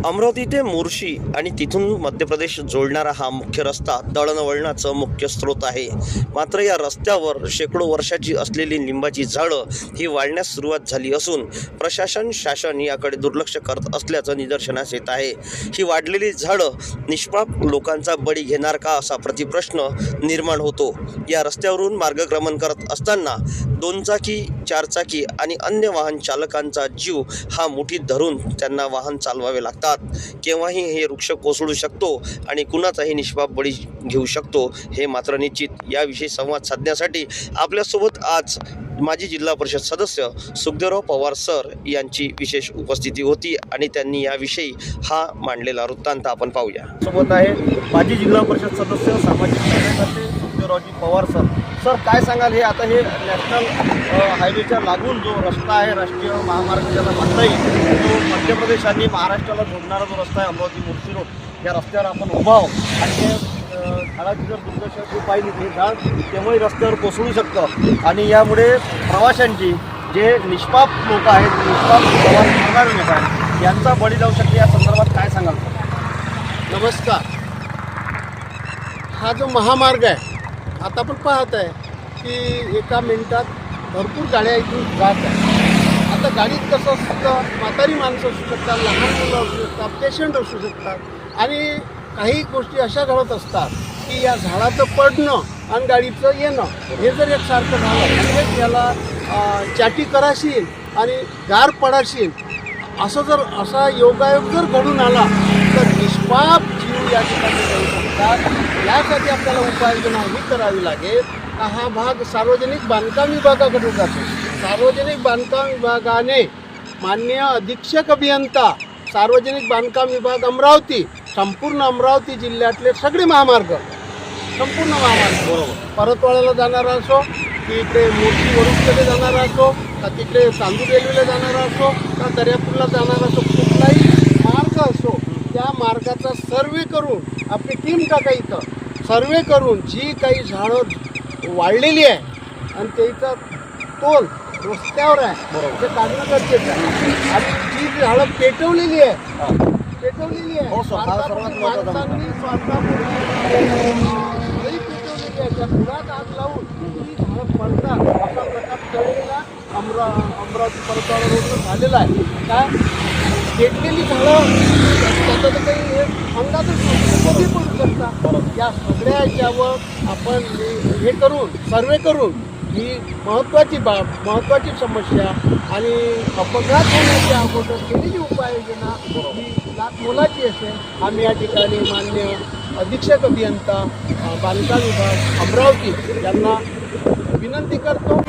अमरावती ते मोर्शी आणि तिथून मध्य प्रदेश जोडणारा हा मुख्य रस्ता दळणवळणाचं मुख्य स्रोत आहे. मात्र या रस्त्यावर शेकडो वर्षाची असलेली लिंबाची झाडं ही वाढण्यास सुरुवात झाली असून शासन याकडे दुर्लक्ष करत असल्याचं निदर्शनास येत आहे. ही वाढलेली झाडं निष्पाप लोकांचा बळी घेणार का असा प्रतिप्रश्न निर्माण होतो. या रस्त्यावरून मार्गक्रमण करत असताना 2 चाकी 4 चाकी आणि अन्य वाहन चालकांचा जीव हा मुठीत धरून त्यांना वाहन चालवावे लागतात. केव्हाही हे वृक्ष कोसळू शकतो आणि कुणाचाही निष्पाप बळी घेऊ शकतो हे मात्र निश्चित. याविषयी संवाद साधण्यासाठी आपल्यासोबत आज माजी जिल्हा परिषद सदस्य सुखदेवराव पवार सर यांची विशेष उपस्थिती होती आणि त्यांनी याविषयी हा मांडलेला वृत्तांत आपण पाहूया. सोबत आहे माजी जिल्हा परिषद सदस्य सामाजिक कार्यकर्ते सुखदेवरावजी पवार सर. सर काय सांगाल, हे आता हे नॅशनल हायवेच्या लागून जो रस्ता आहे, राष्ट्रीय महामार्ग ज्याला म्हणता येईल, तो मध्य प्रदेश आणि महाराष्ट्राला जोडणारा जो रस्ता आहे अमरावती मोर्शी रोड, या रस्त्यावर आपण उभा आहोत आणि झाडाची जर दुर्दशा पाहिली हे झाड तेव्हाही रस्त्यावर कोसळू शकतं आणि यामुळे प्रवाशांची जे निष्पाप लोक आहेत, निष्पाप प्रवास करणारे लोक आहेत, यांचा बळी जाऊ शकते. या संदर्भात काय सांगाल? नमस्कार. हा जो महामार्ग आहे, आता आपण पाहत आहे की एका मिनिटात भरपूर गाड्या इथून जात आहे. आता गाडीत कसं असतं, म्हातारी माणसं असू शकतात, लहान मुलं असू शकतात, पेशंट असू शकतात आणि काही गोष्टी अशा घडत असतात की या झाडाचं पडणं आणि गाडीचं येणं हे जर एकसारखं झालं म्हणजे याला चाटी कराशील आणि गार पडाशील असा योगायोग जर घडून आला तर निष्पाप जीव या ठिकाणी जाऊ शकतात. यासाठी आपल्याला उपाययोजना ही करावी लागेल. हा भाग सार्वजनिक बांधकाम विभागाकडे जातो. सार्वजनिक बांधकाम विभागाने माननीय अधीक्षक अभियंता सार्वजनिक बांधकाम विभाग अमरावती, संपूर्ण अमरावती जिल्ह्यातले सगळे महामार्ग, संपूर्ण महामार्ग बरोबर परतवाड्याला जाणारा असो की इकडे मोर्शी वरुडकडे जाणारा असो का तिकडे चांदूर रेल्वेला जाणारा असो का दर्यापूरला जाणारा असो, कुठलाही मार्ग असो त्या मार्गाचा सर्वे करून आपली टीम टाका इथं सर्वे करून जी काही झाडं वाढलेली आहे आणि त्याचा तोल रस्त्यावर आहे बरोबर ते काढणं गरजेचं आहे. आणि जी झाडं पेटवलेली आहे माणसांनी त्या फुलात आग लावून ती झाडं पडतात असा प्रकार कळलेला अमरावती परतवाडा रोडवर झालेला आहे. काय पेटलेली झाडं त्याचं तर काही अंगातच कधी पडू शकतात. या सगळ्या याच्यावर आपण हे करून सर्वे करून ही महत्त्वाची समस्या आणि अपघात होण्याच्या अगोदर केलेली उपाययोजना ही लाख मोलाची असेल. आम्ही या ठिकाणी मान्य अधीक्षक अभियंता बांधकाम विभाग अमरावती यांना विनंती करतो.